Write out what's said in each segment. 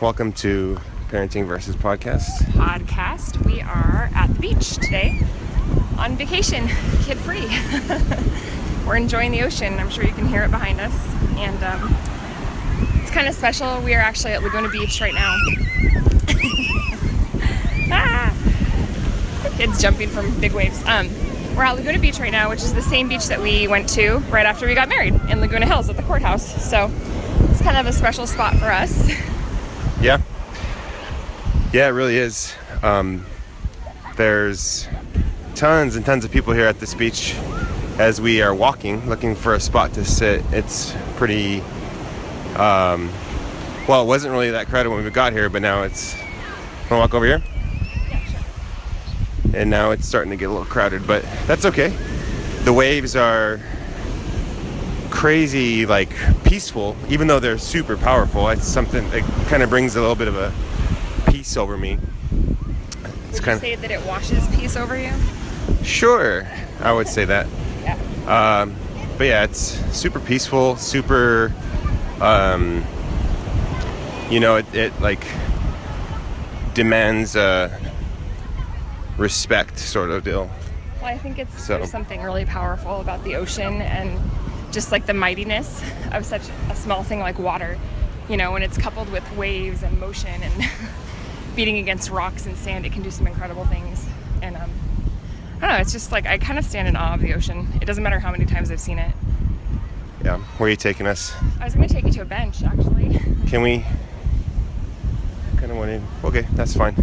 Welcome to Parenting versus Podcast. We are at the beach today on vacation, kid-free. We're enjoying the ocean. I'm sure you can hear it behind us. And it's kind of special. We are actually at Laguna Beach right now. Kids jumping from big waves. We're at Laguna Beach right now, which is the same beach that we went to right after we got married in Laguna Hills at the courthouse. So it's kind of a special spot for us. Yeah, it really is. There's tons and tons of people here at this beach as we are walking, looking for a spot to sit. It's pretty, well, it wasn't really that crowded when we got here, but now it's, want to walk over here? Yeah, sure. And now it's starting to get a little crowded, but that's okay. The waves are crazy, like peaceful, even though they're super powerful. It's something that kind of brings a little bit of a peace over me. Would you say that it washes peace over you? Sure, I would say that. Yeah. But yeah, it's super peaceful, super, it like demands respect sort of deal. Well, I think there's something really powerful about the ocean and just like the mightiness of such a small thing like water, when it's coupled with waves and motion and beating against rocks and sand, it can do some incredible things. And I don't know, it's just like I kind of stand in awe of the ocean. It doesn't matter how many times I've seen it. Yeah, where are you taking us? I was going to take you to a bench, actually. Can we? Kind of want to. Okay, that's fine.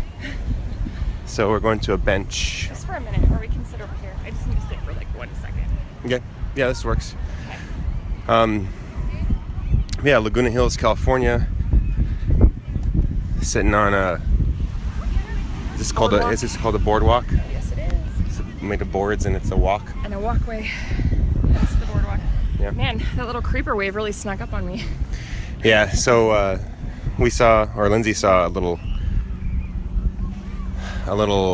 So we're going to a bench. Just for a minute, or we can sit over here. I just need to sit for like 1 second. Okay, yeah, this works. Yeah, Laguna Hills, California. Sitting on is this called a boardwalk? Yes, it is. It's made of boards and it's a walk. And a walkway. That's the boardwalk. Yeah. Man, that little creeper wave really snuck up on me. Yeah, so Lindsay saw a little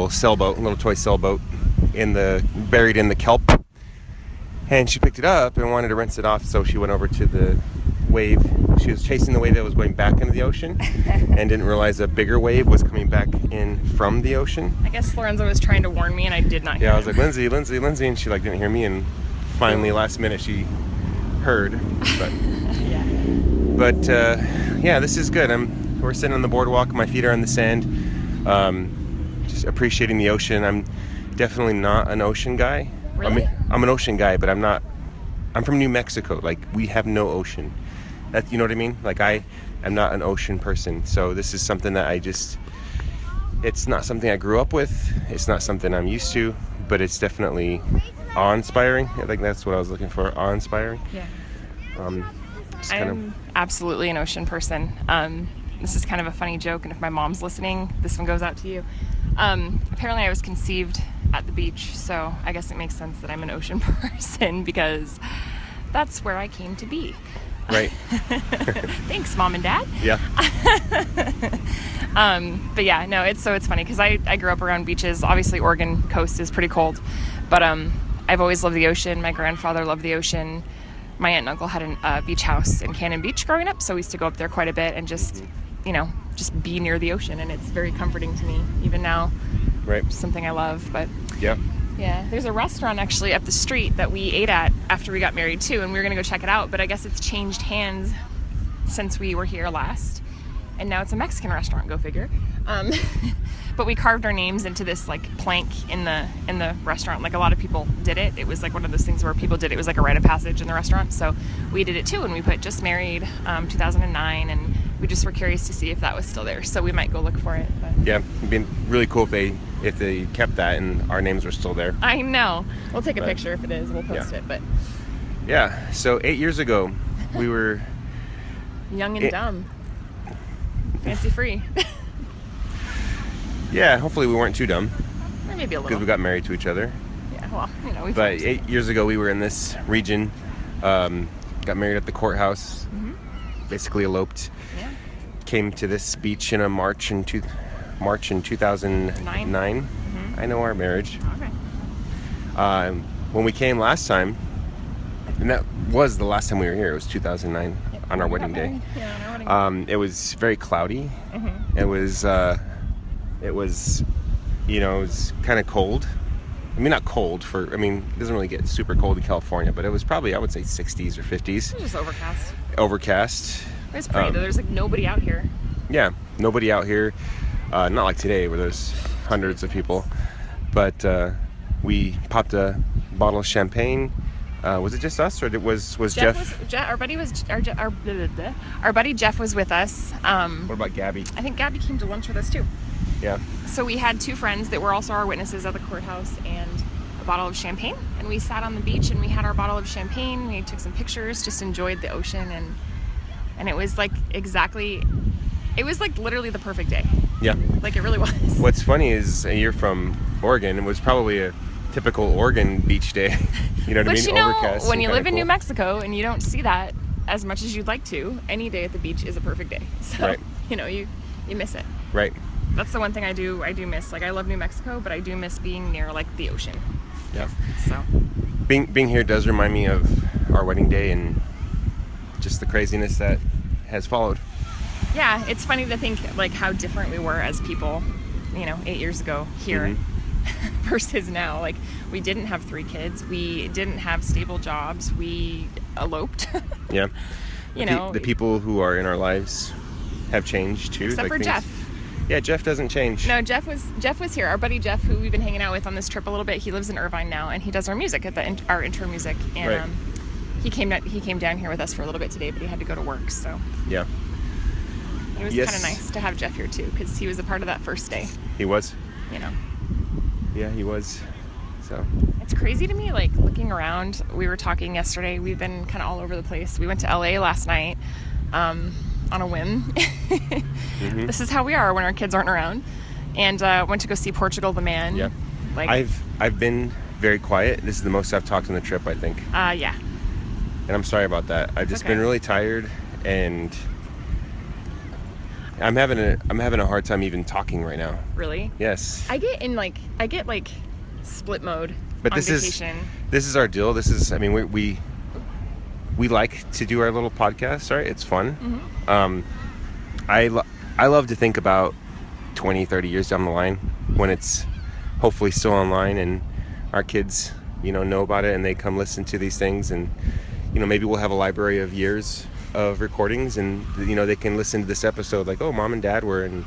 sailboat, a little toy sailboat buried in the kelp. And she picked it up and wanted to rinse it off, so she went over to the wave. She was chasing the wave that was going back into the ocean and didn't realize a bigger wave was coming back in from the ocean. I guess Lorenzo was trying to warn me and I did not hear him. I was like, Lindsay, and she didn't hear me, and finally last minute she heard. But yeah, this is good. We're sitting on the boardwalk, my feet are on the sand, just appreciating the ocean. I'm definitely not an ocean guy. Really? I mean, I'm an ocean guy, but I'm from New Mexico. Like, we have no ocean. You know what I mean? Like, I am not an ocean person. So this is something that it's not something I grew up with. It's not something I'm used to, but it's definitely awe-inspiring. I think that's what I was looking for, awe-inspiring. Yeah. I'm absolutely an ocean person. This is kind of a funny joke, and if my mom's listening, this one goes out to you. Apparently I was conceived at the beach, so I guess it makes sense that I'm an ocean person because that's where I came to be. Right. Thanks, Mom and Dad. Yeah. But yeah, no, it's funny because I grew up around beaches. Obviously, Oregon coast is pretty cold, but I've always loved the ocean. My grandfather loved the ocean. My aunt and uncle had a beach house in Cannon Beach growing up, so we used to go up there quite a bit and just be near the ocean, and it's very comforting to me even now. Right. It's something I love, but yeah. There's a restaurant actually up the street that we ate at after we got married too, and we were gonna go check it out, but I guess it's changed hands since we were here last, and now it's a Mexican restaurant. Go figure. But we carved our names into this like plank in the restaurant. Like a lot of people did it. It was like one of those things where people did it. It was like a rite of passage in the restaurant. So we did it too, and we put just married 2009, and we just were curious to see if that was still there. So we might go look for it. But. Yeah, it'd be really cool if they kept that and our names were still there. I know. We'll take a picture if it is. We'll post it. But yeah. So 8 years ago, we were young and dumb, fancy free. Yeah, hopefully we weren't too dumb. Or maybe a little. Because we got married to each other. Yeah, well, we. But 8 years ago, we were in this region, got married at the courthouse, basically eloped. Yeah. Came to this beach in March in 2009. I know our marriage. Okay. When we came last time, and that was the last time we were here, it was 2009. Yep. on our wedding day. Yeah, on our wedding day. It was very cloudy. Mm-hmm. It was, it was kind of cold. I mean, not cold it doesn't really get super cold in California, but it was probably, I would say 60s or 50s. It was just overcast. Overcast. It was pretty, though. There's like nobody out here. Yeah, nobody out here. Not like today where there's hundreds of people. But we popped a bottle of champagne. Was it just us, or was Jeff? Our buddy Jeff was with us. What about Gabby? I think Gabby came to lunch with us too. Yeah. So we had two friends that were also our witnesses at the courthouse and a bottle of champagne. And we sat on the beach and we had our bottle of champagne. We took some pictures, just enjoyed the ocean, and it was like literally the perfect day. Yeah. Like it really was. What's funny is you're from Oregon. It was probably a typical Oregon beach day. You know what I mean? But you know, overcast. when you live in New Mexico and you don't see that as much as you'd like to, any day at the beach is a perfect day. So, right. You miss it. Right. That's the one thing I do miss. Like, I love New Mexico, but I do miss being near, like, the ocean. Yeah. So. Being here does remind me of our wedding day and just the craziness that has followed. Yeah, it's funny to think, like, how different we were as people, 8 years ago here versus now. Like, we didn't have 3 kids. We didn't have stable jobs. We eloped. Yeah. The people who are in our lives have changed, too. Except for Jeff. Yeah, Jeff doesn't change. No, Jeff was here. Our buddy Jeff, who we've been hanging out with on this trip a little bit, he lives in Irvine now, and he does our music at our intro music. And right. He came down here with us for a little bit today, but he had to go to work. So yeah, it was kind of nice to have Jeff here too, because he was a part of that first day. He was. Yeah, he was. So it's crazy to me, like looking around. We were talking yesterday. We've been kind of all over the place. We went to LA last night. On a whim. This is how we are when our kids aren't around. And went to go see Portugal the Man. Yeah. I've been very quiet. This is the most I've talked on the trip, I think. Yeah. And I'm sorry about that. I've just been really tired, and I'm having a hard time even talking right now. Really? Yes. I get split mode. But on vacation. This is our deal. This is, we like to do our little podcast, right? It's fun. I love to think about 20, 30 years down the line when it's hopefully still online and our kids, know about it and they come listen to these things, and, maybe we'll have a library of years of recordings, and, they can listen to this episode like, oh, Mom and Dad were in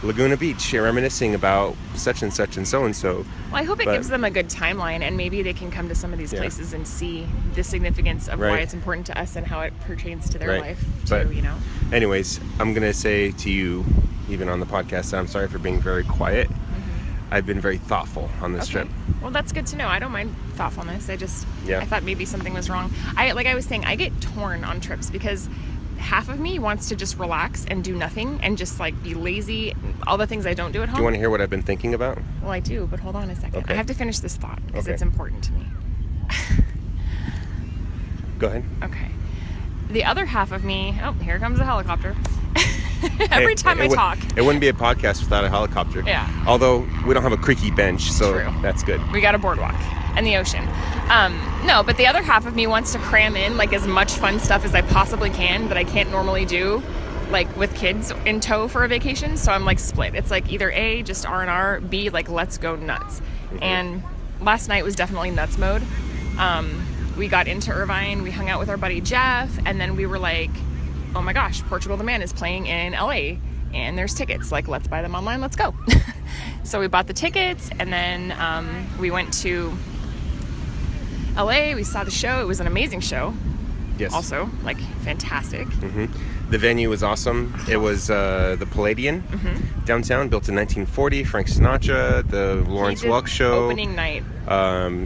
Laguna Beach reminiscing about such and such and so and so. Well, I hope it gives them a good timeline, and maybe they can come to some of these places and see the significance of why it's important to us and how it pertains to their life too. Anyways, I'm gonna say to you, even on the podcast, that I'm sorry for being very quiet. I've been very thoughtful on this trip. Well, that's good to know. I don't mind thoughtfulness. I thought maybe something was wrong. I was saying, I get torn on trips because half of me wants to just relax and do nothing and just be lazy, all the things I don't do at home. Do you want to hear what I've been thinking about? Well, I do, but hold on a second. Okay. I have to finish this thought because it's important to me. Go ahead. Okay. The other half of me, oh, here comes a helicopter. Every time I talk. It wouldn't be a podcast without a helicopter. Yeah. Although we don't have a creaky bench, so True. That's good. We got a boardwalk and the ocean. No, but the other half of me wants to cram in as much fun stuff as I possibly can that I can't normally do, with kids in tow for a vacation. So I'm split. It's either A, just R&R, B, let's go nuts. And last night was definitely nuts mode. We got into Irvine, we hung out with our buddy Jeff, and then we were oh my gosh, Portugal the Man is playing in LA and there's tickets. Let's buy them online, let's go. So we bought the tickets, and then we went to LA, we saw the show. It was an amazing show. Yes. Also, fantastic. The venue was awesome. It was the Palladian downtown, built in 1940. Frank Sinatra, the Lawrence Welk show. Opening night.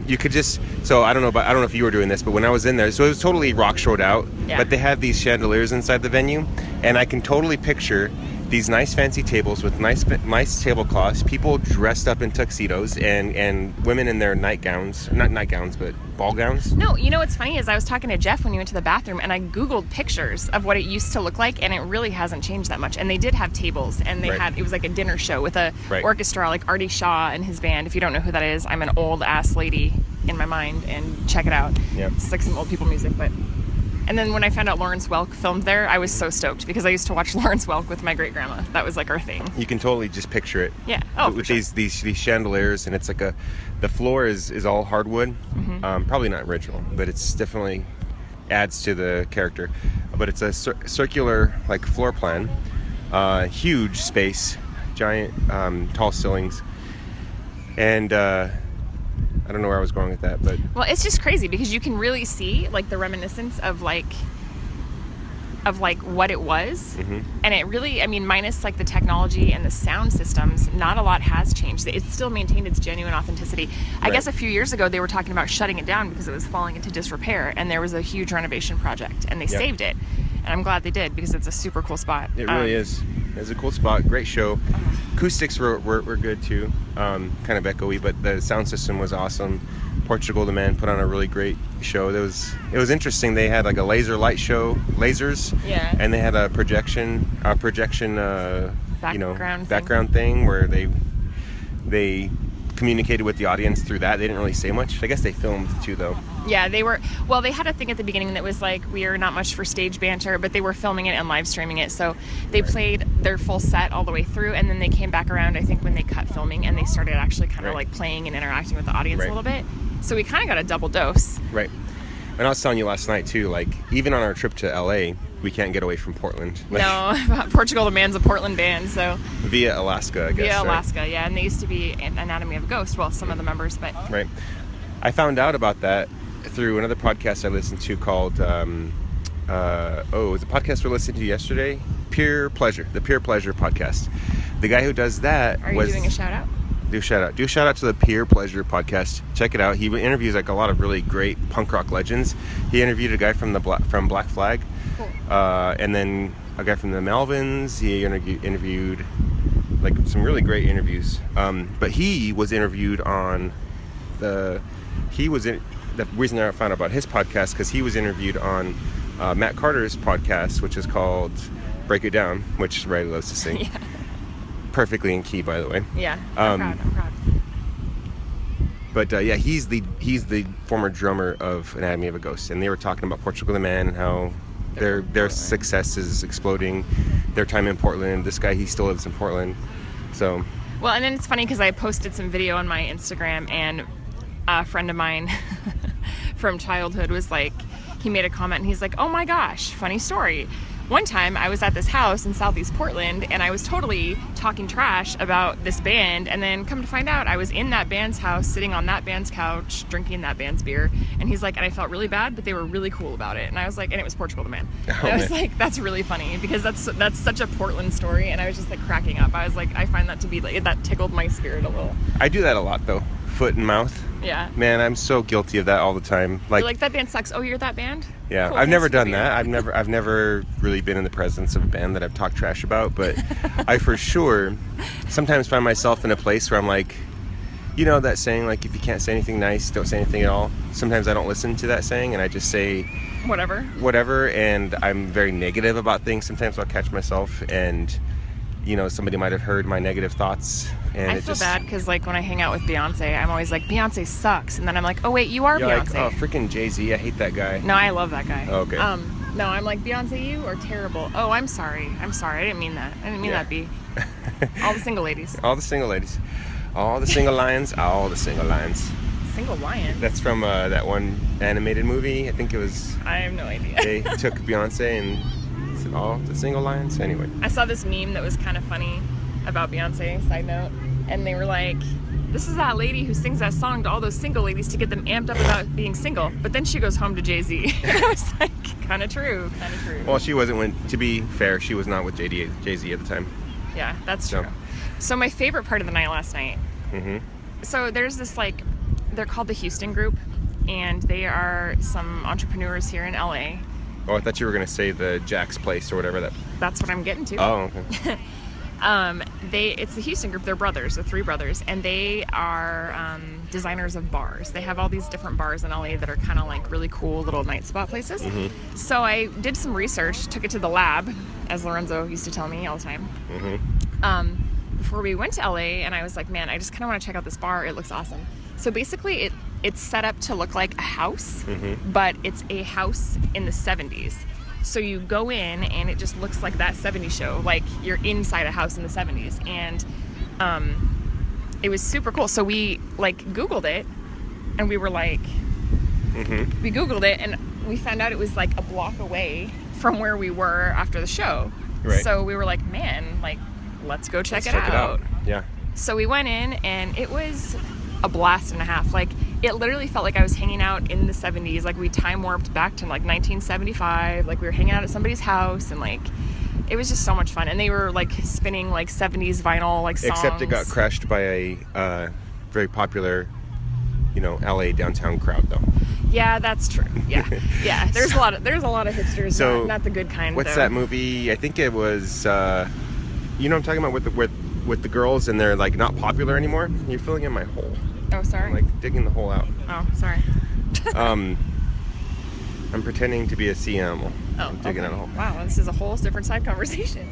You could just, so I don't know if you were doing this, but when I was in there, so it was totally rock showed out. Yeah. But they have these chandeliers inside the venue, and I can totally picture these nice fancy tables with nice tablecloths, people dressed up in tuxedos, and women in their nightgowns, not nightgowns, but ball gowns. No, what's funny is I was talking to Jeff when he went to the bathroom, and I Googled pictures of what it used to look like, and it really hasn't changed that much. And they did have tables, and they had, it was a dinner show with a orchestra, Artie Shaw and his band. If you don't know who that is, I'm an old ass lady in my mind, and check it out. Yeah. It's some old people music, but And then when I found out Lawrence Welk filmed there, I was so stoked because I used to watch Lawrence Welk with my great grandma. That was like our thing. You can totally just picture it. Yeah. Oh, with for sure. these chandeliers, and it's like the floor is all hardwood. Probably not original, but it's definitely adds to the character. But it's a circular like floor plan, huge space, giant tall ceilings, and I don't know where I was going with that, but Well, it's just crazy because you can really see like the reminiscence of like what it was. And it really, I mean, minus like the technology and the sound systems, not a lot has changed. It's still maintained its genuine authenticity. I guess a few years ago they were talking about shutting it down because it was falling into disrepair, and there was a huge renovation project, and they saved it. And I'm glad they did because it's a super cool spot. it really is. It's a cool spot, great show. Acoustics were good too, kind of echoey, but the sound system was awesome. Portugal the Man put on a really great show. It was interesting. They had like a laser light show, lasers, and they had a projection background thing where they communicated with the audience through that. They didn't really say much. I guess they filmed too, though. Yeah, they had a thing at the beginning that was like, we are not much for stage banter, but they were filming it and live streaming it. So they played their full set all the way through, and then they came back around, I think, when they cut filming, and they started actually kind of like playing and interacting with the audience a little bit. So we kind of got a double dose. Right. And I was telling you last night too, like even on our trip to LA, we can't get away from Portland. Like, no, Portugal the Man's a Portland band, so via Alaska, I guess. Via Alaska, yeah, and they used to be an Anatomy of a Ghost. Well, some of the members, but right. I found out about that through another podcast I listened to called it was a podcast we listened to yesterday, Pure Pleasure, the Pure Pleasure podcast. The guy who does that Are you doing a shout out? Do a shout out to the Pure Pleasure podcast. Check it out. He interviews like a lot of really great punk rock legends. He interviewed a guy from Black Flag, cool. And then a guy from the Melvins. He interviewed like some really great interviews. But he was interviewed on the reason I found out about his podcast because he was interviewed on Matt Carter's podcast, which is called Break It Down, which Riley loves to sing. Yeah. Perfectly in key, by the way. Yeah, I'm proud. But he's the former drummer of Anatomy of a Ghost, and they were talking about Portugal the Man and how their success is exploding. Their time in Portland. This guy, he still lives in Portland. So. Well, and then it's funny because I posted some video on my Instagram, and a friend of mine from childhood was like, he made a comment, and he's like, "Oh my gosh, funny story. One time I was at this house in Southeast Portland, and I was totally talking trash about this band, and then come to find out I was in that band's house, sitting on that band's couch, drinking that band's beer." And he's like, and I felt really bad, but they were really cool about it. And I was like, and it was Portugal the Man. And I was like, that's really funny because that's such a Portland story. And I was just like cracking up. I was like, I find that to be like, that tickled my spirit a little. I do that a lot though. Foot and mouth. Yeah. Man, I'm so guilty of that all the time. You're like, that band sucks. Oh, you're that band? Yeah, cool, I've never done that. I've never really been in the presence of a band that I've talked trash about, but I for sure sometimes find myself in a place where I'm like, you know that saying, like, if you can't say anything nice, don't say anything at all. Sometimes I don't listen to that saying, and I just say whatever, and I'm very negative about things. Sometimes I'll catch myself, and somebody might have heard my negative thoughts. And I feel bad because, like, when I hang out with Beyonce, I'm always like, Beyonce sucks. And then I'm like, oh, wait, you are Beyonce. Like, oh, freaking Jay-Z. I hate that guy. No, I love that guy. Oh, okay. No, I'm like, Beyonce, you are terrible. Oh, I'm sorry. I didn't mean that. I didn't mean that, B. All the single ladies. All the single ladies. All the single lions. All the single lions. Single lion? That's from that one animated movie. I think it was... I have no idea. They took Beyonce and said, all the single lions. Anyway. I saw this meme that was kind of funny about Beyonce, side note. And they were like, this is that lady who sings that song to all those single ladies to get them amped up about being single. But then she goes home to Jay-Z. And I was like, kind of true. Well, she wasn't, to be fair, she was not with Jay-Z at the time. Yeah, that's true. So my favorite part of the night last night. Mm-hmm. So there's this, like, they're called the Houston Group. And they are some entrepreneurs here in LA. Oh, I thought you were going to say the Jack's Place or whatever. That's what I'm getting to. Oh, okay. It's the Houston Group. They're brothers, the three brothers, and they are designers of bars. They have all these different bars in LA that are kind of like really cool little night spot places. Mm-hmm. So I did some research, took it to the lab, as Lorenzo used to tell me all the time. Mm-hmm. Before we went to LA, and I was like, man, I just kind of want to check out this bar. It looks awesome. So basically, it's set up to look like a house, but it's a house in the 70s. So you go in and it just looks like that 70s show, like you're inside a house in the 70s. And it was super cool. So we like Googled it, and we were like, we Googled it, and we found out it was like a block away from where we were after the show. Right. So we were like, man, like, let's go check it out. Yeah. So we went in, and it was a blast and a half. Like, it literally felt like I was hanging out in the 70s. Like, we time warped back to like 1975. Like, we were hanging out at somebody's house, and like, it was just so much fun. And they were like spinning like 70s vinyl like songs. Except it got crushed by a very popular, LA downtown crowd, though. Yeah, that's true. Yeah, yeah. There's a lot of hipsters. So not the good kind. What's though. that movie? I think it was. What I'm talking about with the girls, and they're like not popular anymore. You're filling in my hole. Oh, sorry. I'm like digging the hole out. Oh, sorry. I'm pretending to be a sea animal. Oh, digging out a hole. Wow, this is a whole different side conversation.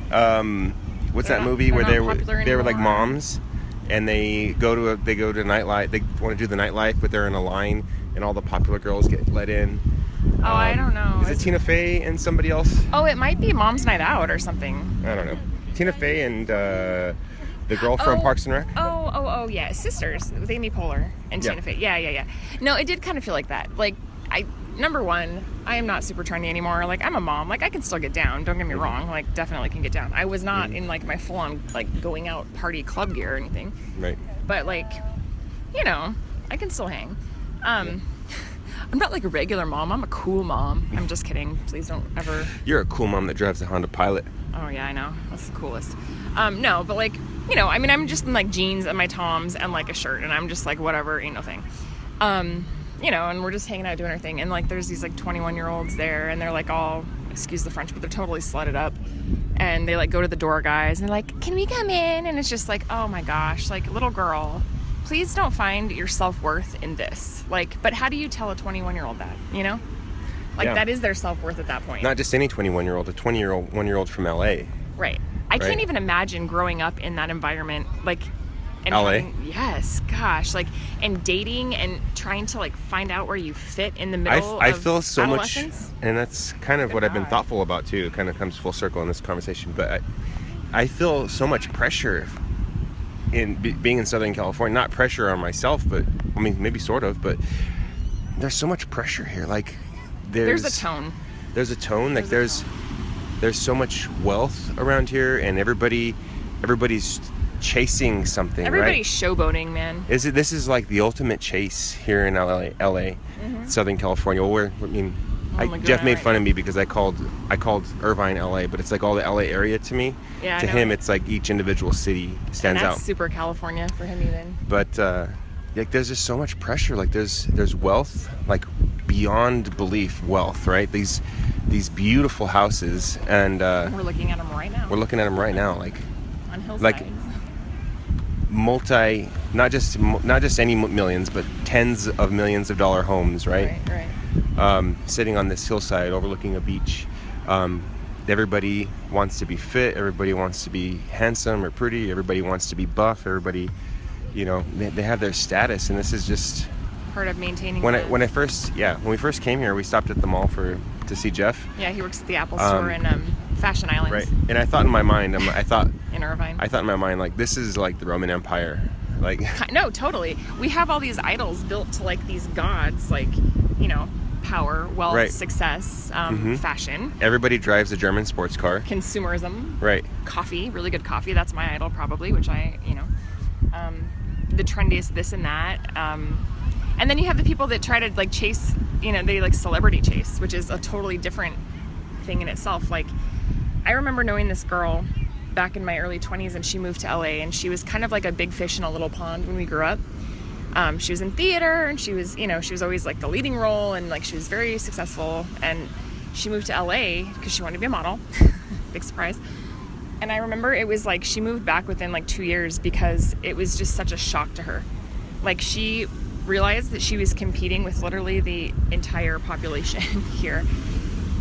What's They're that not- movie where they're not popular they were like anymore. moms, and they go to nightlife. They want to do the nightlife, but they're in a line, and all the popular girls get let in. Oh, I don't know. Is it Tina Fey and somebody else? Oh, it might be Mom's Night Out or something. I don't know. Tina Fey and the girl from Parks and Rec. Oh, yeah, Sisters with Amy Poehler and Yeah. Tina Fey. Yeah. No, it did kind of feel like that. Like, number one, I am not super trendy anymore. Like, I'm a mom. Like, I can still get down. Don't get me wrong. Like, definitely can get down. I was not in like my full-on like going out party club gear or anything. Right. But like, I can still hang. I'm not like a regular mom. I'm a cool mom. I'm just kidding. Please don't ever. You're a cool mom that drives a Honda Pilot. Oh yeah, I know. That's the coolest. No, but like, I mean, I'm just in like jeans and my Toms and like a shirt, and I'm just like, whatever, ain't no thing. And we're just hanging out doing our thing, and like there's these like 21-year-olds there, and they're like all, excuse the French, but they're totally slutted up, and they like go to the door guys and they're like, can we come in? And it's just like, oh my gosh, like, little girl, please don't find your self-worth in this. Like, but how do you tell a 21-year-old that, Like, Yeah. that is their self-worth at that point. Not just any 21-year-old, a 1-year-old from LA. Right. I can't Right. even imagine growing up in that environment, like, and LA? yes, gosh, like, and dating and trying to like find out where you fit in the middle I of feel so much, adolescence. and that's kind of Good what I've been God. thoughtful about too. It kind of comes full circle in this conversation, but I feel so much pressure in being in Southern California. Not pressure on myself, but I mean maybe sort of, but there's so much pressure here. Like There's a tone. There's a tone. Like There's there's so much wealth around here, and everybody's chasing something. Everybody's showboating, man. Right? This is like the ultimate chase here in LA, Southern California. Well, Laguna Jeff made right fun now. of me because I called Irvine LA, but it's like all the LA area to me. Yeah, I to know. him, it's like each individual city stands and that's out. super California for him even. But like, there's just so much pressure. Like there's wealth, like beyond belief wealth, right? These beautiful houses, and We're looking at them right now. we're looking at them right now, like on hillsides. like not just any millions, but tens of millions of dollar homes, right? Right. Sitting on this hillside overlooking a beach. Everybody wants to be fit. Everybody wants to be handsome or pretty. Everybody wants to be buff. Everybody, they have their status, and this is just Part of maintaining. when we first came here, we stopped at the mall to see Jeff. Yeah, he works at the Apple store in Fashion Island. Right, and I thought in my mind, I thought In Irvine. in my mind, like, this is like the Roman Empire, like. No, totally. We have all these idols built to like these gods, like, power, wealth, Right. success, fashion, Everybody drives a German sports car. consumerism, Right. coffee, really good coffee. That's my idol probably, which the trendiest this and that. And then you have the people that try to like chase, they like celebrity chase, which is a totally different thing in itself. Like, I remember knowing this girl back in my early 20s, and she moved to LA, and she was kind of like a big fish in a little pond when we grew up. She was in theater, and she was always like the leading role, and like she was very successful, and she moved to LA because she wanted to be a model. Big surprise. And I remember it was like she moved back within like 2 years because it was just such a shock to her. Like, she realized that she was competing with literally the entire population here.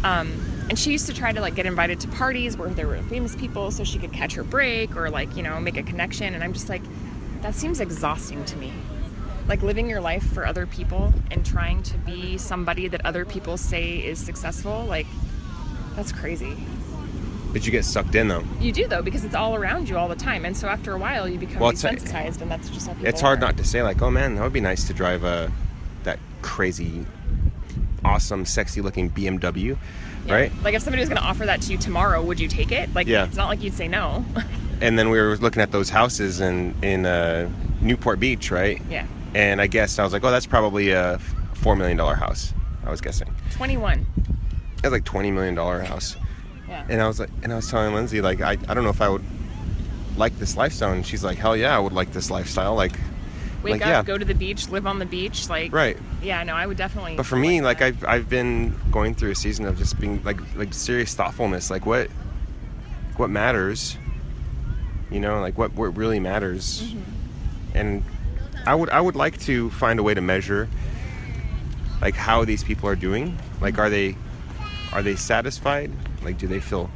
And she used to try to like get invited to parties where there were famous people so she could catch her break or like, make a connection. And I'm just like, that seems exhausting to me. like living your life for other people and trying to be somebody that other people say is successful, like that's crazy. But you get sucked in though. You do though, because it's all around you all the time, and so after a while you become desensitized, and that's just how people It's hard are. not to say like, oh man, that would be nice to drive that crazy, awesome, sexy looking BMW, right? Like if somebody was going to offer that to you tomorrow, would you take it? Like it's not like you'd say no. And then we were looking at those houses in Newport Beach, right? Yeah. And I guessed, I was like, oh, that's probably a $4 million house. I was guessing. 21. It was like $20 million house. Yeah. And I was telling Lindsay, like, I don't know if I would like this lifestyle. And she's like, hell yeah, I would like this lifestyle. Like, wake up, go to the beach, live on the beach, like. Right. Yeah, no, I would definitely. But for me, like I've been going through a season of just being like serious thoughtfulness. Like what matters, you know, like what really matters. Mm-hmm. And I would like to find a way to measure like how these people are doing. Like are they satisfied? Like do they feel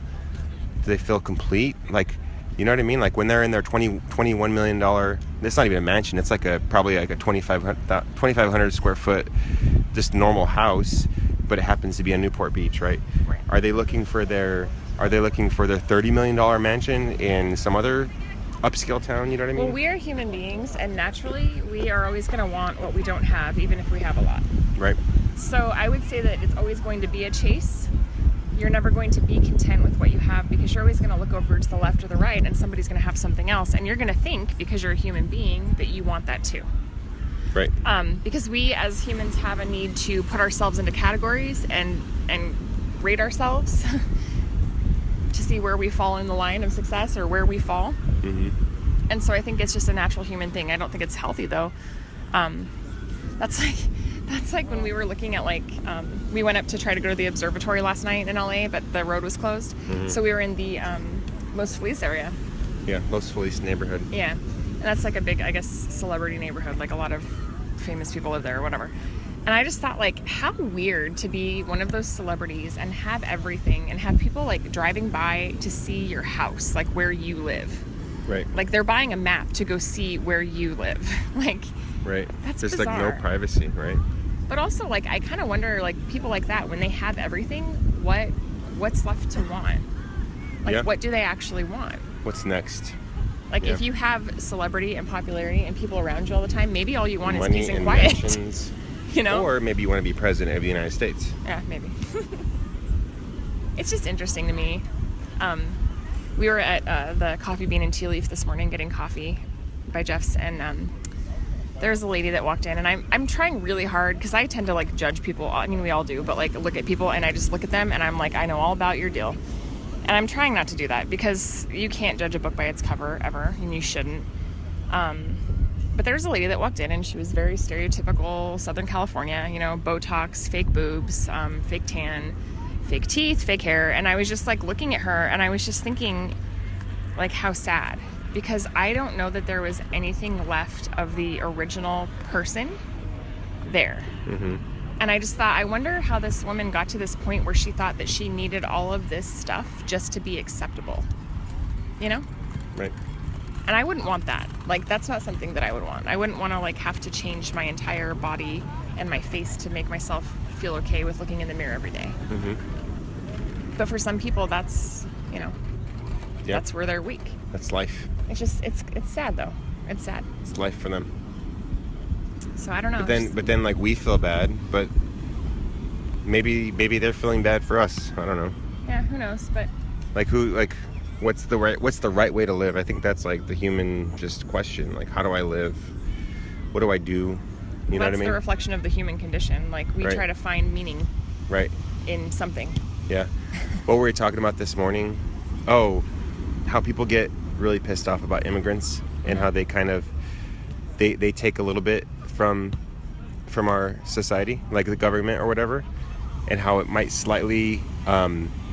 complete? Like, you know what I mean? Like when they're in their $21 million, it's not even a mansion. It's like probably like a 2,500 square foot, just normal house, but it happens to be on Newport Beach, right? Right. Are they looking for their $30 million mansion in some other upscale town? You know what I mean? Well, we are human beings, and naturally, we are always going to want what we don't have, even if we have a lot. Right. So I would say that it's always going to be a chase. You're never going to be content with what you have, because you're always going to look over to the left or the right, and somebody's going to have something else, and you're going to think, because you're a human being, that you want that too. Right. Because we as humans have a need to put ourselves into categories and rate ourselves to see where we fall in the line of success or where we fall. Mm-hmm. And so I think it's just a natural human thing. I don't think it's healthy though. That's like when we were looking at we went up to try to go to the observatory last night in LA, but the road was closed. Mm-hmm. So we were in the Los Feliz area. Yeah, Los Feliz neighborhood. Yeah, and that's like a big, I guess, celebrity neighborhood. Like a lot of famous people live there or whatever. And I just thought, like, how weird to be one of those celebrities and have everything and have people like driving by to see your house, like where you live. Right. Like they're buying a map to go see where you live. Like, right. That's just bizarre. Like no privacy, right? But also, like, I kind of wonder, like, people like that, when they have everything, what's left to want? Like, what do they actually want? What's next? Like, if you have celebrity and popularity and people around you all the time, maybe all you want money is peace and quiet. Mansions, you know? Or maybe you want to be president of the United States. Yeah, maybe. It's just interesting to me. We were at the Coffee Bean and Tea Leaf this morning getting coffee by Jeff's, and there's a lady that walked in, and I'm trying really hard, because I tend to like judge people. I mean, we all do, but like look at people and I just look at them and I'm like, I know all about your deal. And I'm trying not to do that, because you can't judge a book by its cover ever, and you shouldn't. But there's a lady that walked in, and she was very stereotypical Southern California, you know, Botox, fake boobs, fake tan, fake teeth, fake hair. And I was just like looking at her, and I was just thinking, like, how sad. Because I don't know that there was anything left of the original person there. Mm-hmm. And I just thought, I wonder how this woman got to this point where she thought that she needed all of this stuff just to be acceptable. You know? Right. And I wouldn't want that. Like, that's not something that I would want. I wouldn't want to, like, have to change my entire body and my face to make myself feel okay with looking in the mirror every day. Mm-hmm. But for some people, that's, you know, that's where they're weak. That's life. It's just, it's sad though. It's sad. It's life for them. So I don't know. But then like we feel bad, but maybe they're feeling bad for us. I don't know. Yeah, who knows? But what's the right way to live? I think that's like the human just question. Like, how do I live? What do I do? You know what I mean? That's the reflection of the human condition. Like, we try to find meaning. Right. In something. Yeah. What were we talking about this morning? Oh, how people get really pissed off about immigrants and how they kind of they take a little bit from our society, like the government or whatever, and how it might slightly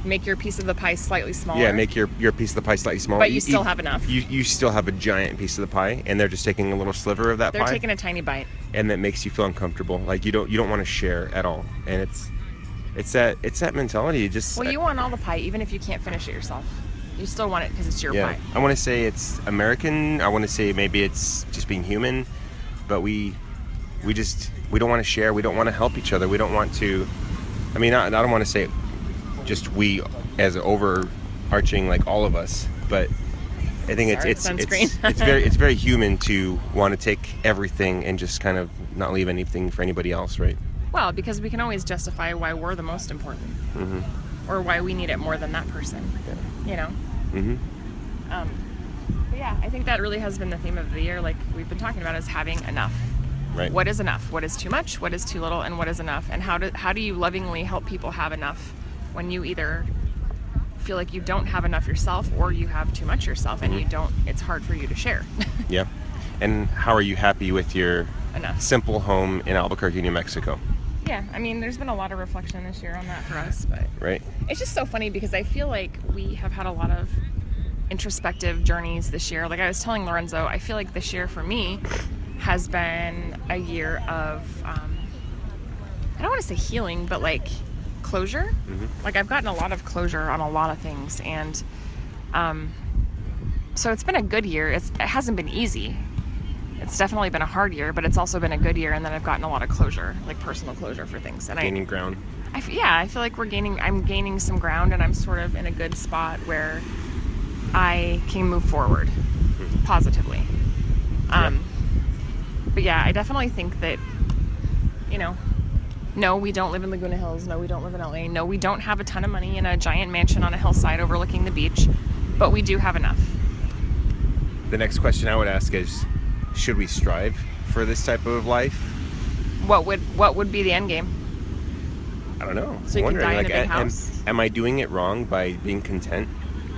make your piece of the pie slightly smaller. Yeah, make your piece of the pie slightly smaller. But you still have enough. You still have a giant piece of the pie, and they're just taking a little sliver of that pie. They're taking a tiny bite. And that makes you feel uncomfortable. Like you don't want to share at all. And it's that mentality. You want all the pie, even if you can't finish it yourself. You still want it because it's your pie. I want to say it's American. I want to say maybe it's just being human, but we we don't want to share. We don't want to help each other. We don't want to. I mean, I don't want to say just we as overarching like all of us, but I think it's very human to want to take everything and just kind of not leave anything for anybody else, right? Well, because we can always justify why we're the most important, or why we need it more than that person. Yeah. You know. But yeah, I think that really has been the theme of the year, like we've been talking about, is having enough. Right. What is enough? What is too much? What is too little? And what is enough? And how do you lovingly help people have enough when you either feel like you don't have enough yourself, or you have too much yourself and it's hard for you to share. Yeah. And how are you happy with your enough simple home in Albuquerque, New Mexico? Yeah, I mean, there's been a lot of reflection this year on that for us, but right. It's just so funny because I feel like we have had a lot of introspective journeys this year. Like I was telling Lorenzo, I feel like this year for me has been a year of I don't want to say healing, but like closure. Like I've gotten a lot of closure on a lot of things, and so it's been a good year. It hasn't been easy. It's definitely been a hard year, but it's also been a good year, and then I've gotten a lot of closure, like personal closure for things. And gaining ground. I feel like I'm gaining some ground, and I'm sort of in a good spot where I can move forward positively. But yeah, I definitely think that, you know, no, we don't live in Laguna Hills. No, we don't live in LA. No, we don't have a ton of money in a giant mansion on a hillside overlooking the beach, but we do have enough. The next question I would ask is, should we strive for this type of life? What would be the end game? I don't know. So you can die in a big house. Am I doing it wrong by being content?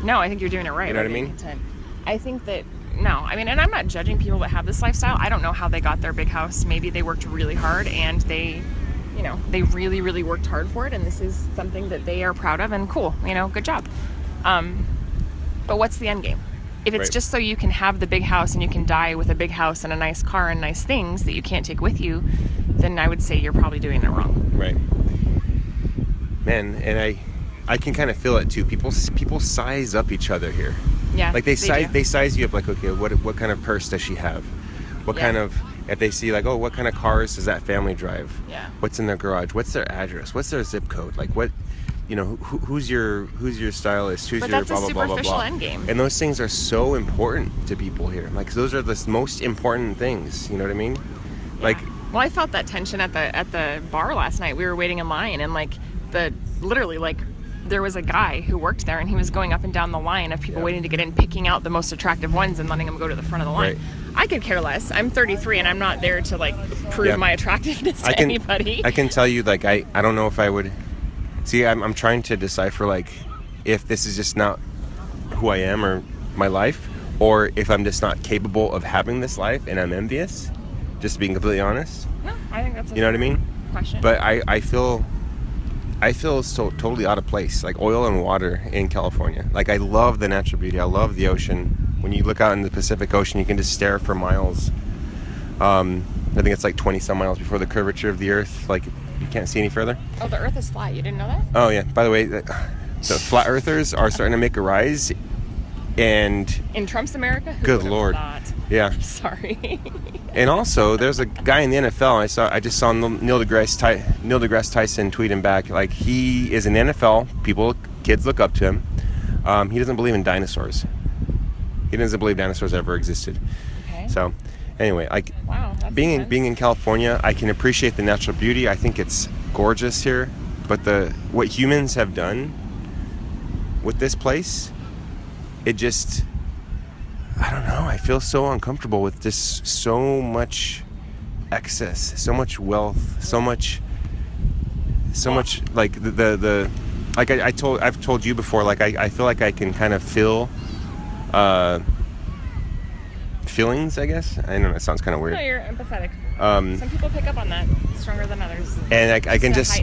No, I think you're doing it right. You know what I mean? Content. I think that, no, I mean, and I'm not judging people that have this lifestyle. I don't know how they got their big house. Maybe they worked really hard and they really, really worked hard for it, and this is something that they are proud of, and cool, good job. But what's the end game? If it's just so you can have the big house and you can die with a big house and a nice car and nice things that you can't take with you, then I would say you're probably doing it wrong. Right. Man, and I can kind of feel it too. People size up each other here. Yeah. Like they size you up. Like, okay, what kind of purse does she have? What kind of, if they see like, oh, what kind of cars does that family drive? Yeah. What's in their garage? What's their address? What's their zip code? Like what, who's your stylist? Who's but your that's blah blah a blah blah superficial blah. end game. And those things are so important to people here. Like those are the most important things. You know what I mean? Yeah. Like. Well, I felt that tension at the bar last night. We were waiting in line, and there was a guy who worked there, and he was going up and down the line of people waiting to get in, picking out the most attractive ones and letting them go to the front of the line. Right. I could care less. I'm 33, and I'm not there to prove my attractiveness to anybody. I can tell you, I don't know if I would. See, I'm trying to decipher if this is just not who I am or my life, or if I'm just not capable of having this life and I'm envious. Just being completely honest. No, I think that's you know what I mean. Question. But I feel so totally out of place, like oil and water in California. Like I love the natural beauty. I love the ocean. When you look out in the Pacific Ocean, you can just stare for miles. I think it's 20 some miles before the curvature of the Earth. Like you can't see any further. Oh, the Earth is flat. You didn't know that? Oh yeah. By the way, the flat earthers are starting to make a rise. And in Trump's America, good Lord. Thought? Yeah. Sorry. And also, there's a guy in the NFL. I just saw Neil deGrasse Tyson tweeting back. Like he is in the NFL. Kids look up to him. He doesn't believe in dinosaurs. He doesn't believe dinosaurs ever existed. Okay. So, anyway, wow, that's being in California, I can appreciate the natural beauty. I think it's gorgeous here. But what humans have done with this place, it just. I don't know. I feel so uncomfortable with just so much excess, so much wealth, so much like I've told you before. Like I feel like I can kind of feel feelings. I guess I don't know. It sounds kind of weird. No, you're empathetic. Some people pick up on that stronger than others. And I can just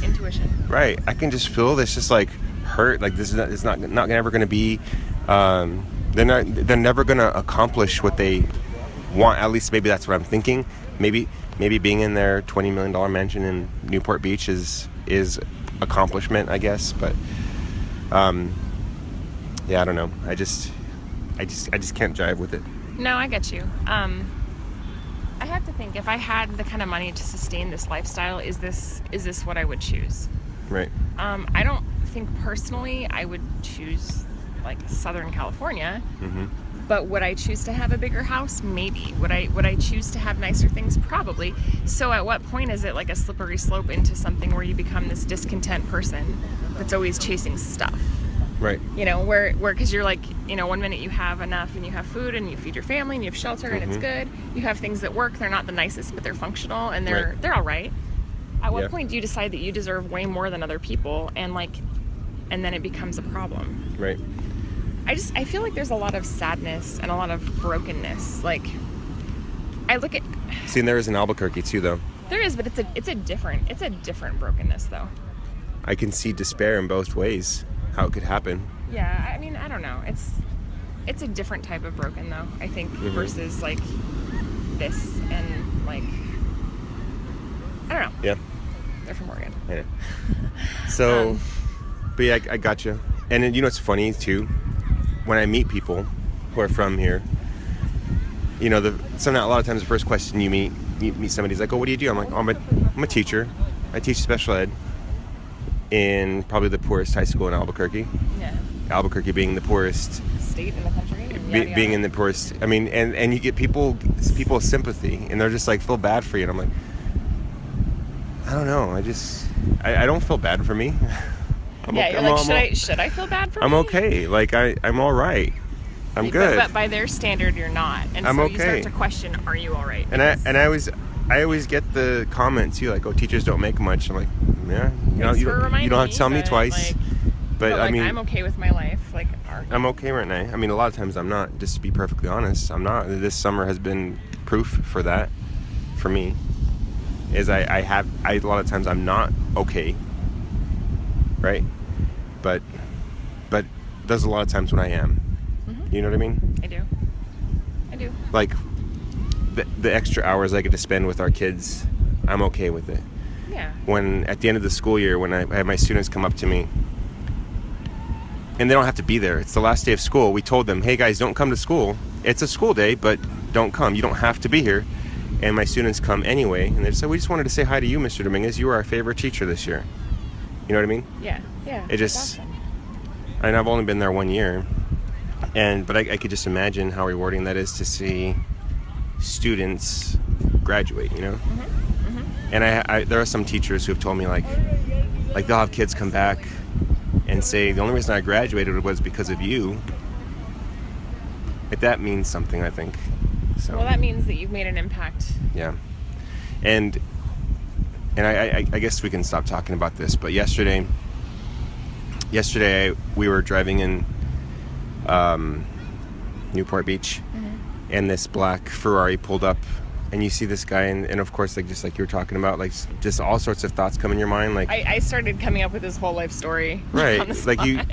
intuition. Right. I can just feel this just hurt. Like this is it's not ever going to be. They're never going to accomplish what they want. At least maybe that's what I'm thinking. Maybe being in their $20 million mansion in Newport Beach is accomplishment, I guess. But yeah, I don't know. I just can't jive with it. No, I get you. I have to think, if I had the kind of money to sustain this lifestyle, is this what I would choose? Right. I don't think personally I would choose like Southern California. Mm-hmm. But would I choose to have a bigger house? Maybe. Would I choose to have nicer things? Probably. So at what point is it like a slippery slope into something where you become this discontent person that's always chasing stuff? Right. You know, where because you're like, you know, one minute you have enough and you have food and you feed your family and you have shelter and it's good. You have things that work. They're not the nicest, but they're functional and they're all right. At what point do you decide that you deserve way more than other people and then it becomes a problem? Right. I feel like there's a lot of sadness and a lot of brokenness. Like, I look at... See, and there is in Albuquerque too, though. There is, but it's a different brokenness, though. I can see despair in both ways, how it could happen. Yeah, I mean, I don't know. It's a different type of broken, though, I think, versus, like, this and, like... I don't know. Yeah. They're from Oregon. I know. So, but yeah, I got you. And then, you know what's funny, too? When I meet people who are from here, you know, a lot of times the first question you meet somebody's like, oh, what do you do? I'm like, oh, I'm a teacher. I teach special ed in probably the poorest high school in Albuquerque. Yeah. Albuquerque being the poorest state in the country. And yada, being yada. in the poorest. I mean, and you get people's sympathy, and they're just like, feel bad for you. And I'm like, I don't know. I don't feel bad for me. Should I feel bad for I'm me? okay. Like, I'm all right. I'm good. But by their standard, you're not. And I'm so okay. you start to question, are you all right? And I always get the comment too, like, oh, teachers don't make much. I'm like, yeah, you don't have to tell me twice. But I mean, I'm okay with my life. Like, I'm okay right now. I mean, a lot of times I'm not. Just to be perfectly honest, I'm not. This summer has been proof for that, for me. Is a lot of times I'm not okay. Right. But there's a lot of times when I am. Mm-hmm. You know what I mean? I do. Like the extra hours I get to spend with our kids, I'm okay with it. Yeah. When at the end of the school year, when I have my students come up to me, and they don't have to be there. It's the last day of school. We told them, hey guys, don't come to school. It's a school day, but don't come. You don't have to be here. And my students come anyway, and they say, we just wanted to say hi to you, Mr. Dominguez. You were our favorite teacher this year. You know what I mean? Yeah. It just, awesome. And I've only been there 1 year, but I could just imagine how rewarding that is to see students graduate, you know? Mm-hmm. Mm-hmm. And there are some teachers who have told me, like they'll have kids come back and say, the only reason I graduated was because of you. Like, that means something, I think. So, well, that means that you've made an impact. Yeah. And I guess we can stop talking about this, but yesterday we were driving in Newport Beach, and this black Ferrari pulled up, and you see this guy, and of course, like, just like you were talking about, like, just all sorts of thoughts come in your mind. Like, I started coming up with his whole life story. Right. On the Like, spot.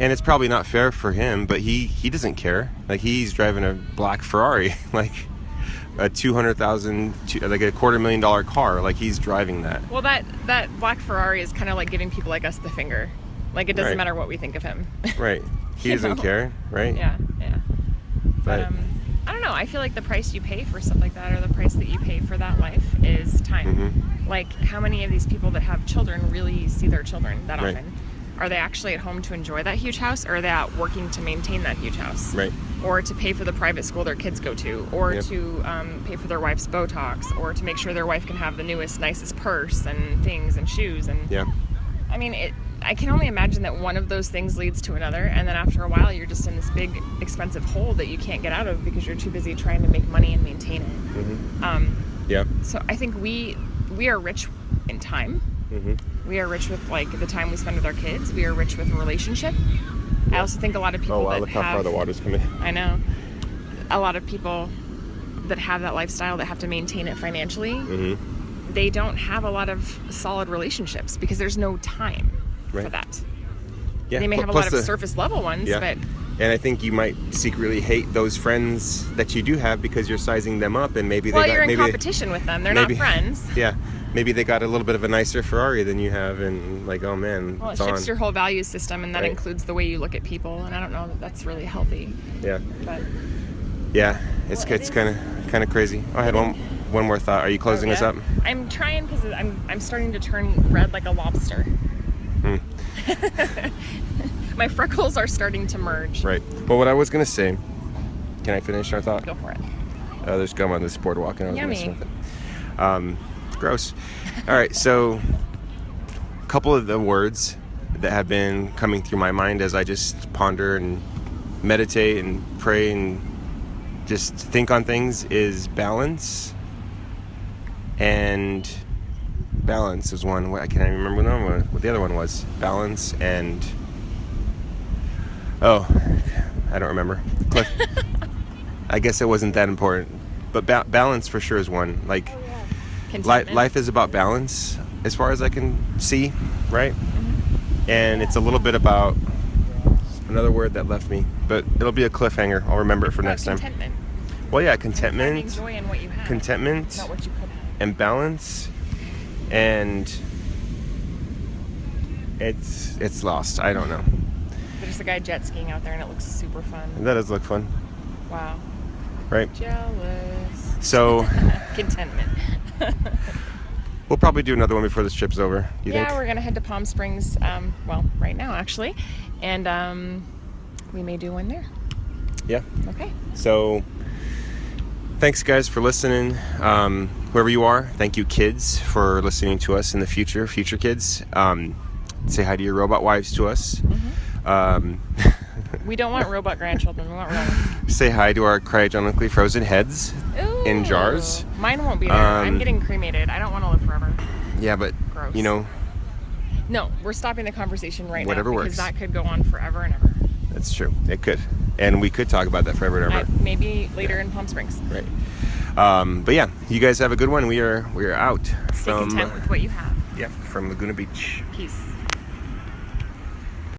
and it's probably not fair for him, but he doesn't care. Like, he's driving a black Ferrari, like a $200,000, like a $250,000 car. Like, he's driving that. Well, that black Ferrari is kind of like giving people like us the finger. Like, it doesn't matter what we think of him. Right. He doesn't care, right? Yeah. But I don't know. I feel like the price you pay for stuff like that, or the price that you pay for that life, is time. Mm-hmm. Like, how many of these people that have children really see their children that often? Are they actually at home to enjoy that huge house, or are they out working to maintain that huge house? Right. Or to pay for the private school their kids go to, or to pay for their wife's Botox, or to make sure their wife can have the newest, nicest purse and things and shoes. And I mean, I can only imagine that one of those things leads to another, and then after a while you're just in this big expensive hole that you can't get out of because you're too busy trying to make money and maintain it. Mm-hmm. So I think we are rich in time. Mm-hmm. We are rich with, like, the time we spend with our kids. We are rich with a relationship. I also think a lot of people look how far the water's coming. I know. A lot of people that have that lifestyle that have to maintain it financially, they don't have a lot of solid relationships because there's no time for that. Yeah. They may have a lot of surface level ones, but... And I think you might secretly hate those friends that you do have because you're sizing them up, and maybe you're in competition with them. They're not friends. Yeah. Maybe they got a little bit of a nicer Ferrari than you have, and like, oh man, well, it shifts your whole value system, and that includes the way you look at people, and I don't know that that's really healthy. Yeah. But yeah, it's kind of crazy. I had one. one more thought. Are you closing us up? I'm trying because I'm starting to turn red like a lobster. My freckles are starting to merge. Right. Well, what I was gonna say. Can I finish our thought? Go for it. There's gum on this boardwalk, and I was Yummy. messing with it. Gross. All right. So, a couple of the words that have been coming through my mind as I just ponder and meditate and pray and just think on things is balance. And balance is one. I can't even remember what the other one was. Balance and I don't remember. I guess it wasn't that important, but balance for sure is one. Like life is about balance, as far as I can see, right? Mm-hmm. And it's a little bit about another word that left me, but it'll be a cliffhanger. I'll remember it for next time. Well, yeah, contentment. Finding joy in what you have. Contentment. Not what you could have. And balance, and it's lost. I don't know. There's a guy jet skiing out there, and it looks super fun. That does look fun. Wow. Right. Jealous. So. Contentment. We'll probably do another one before this trip's over. You think? Yeah, we're gonna head to Palm Springs. Right now actually, and we may do one there. Yeah. Okay. So. Thanks, guys, for listening. Wherever you are, thank you, kids, for listening to us in the future kids. Say hi to your robot wives to us. We don't want robot grandchildren. We want real ones. Say hi to our cryogenically frozen heads. Ooh, in jars. Mine won't be there. I'm getting cremated. I don't want to live forever. Yeah, but, gross. No, we're stopping the conversation right whatever now. Because that could go on forever and ever. That's true. It could. And we could talk about that forever and ever. Maybe later in Palm Springs. Right. But yeah, you guys have a good one. We are out. Stay content with what you have. Yeah, from Laguna Beach. Peace.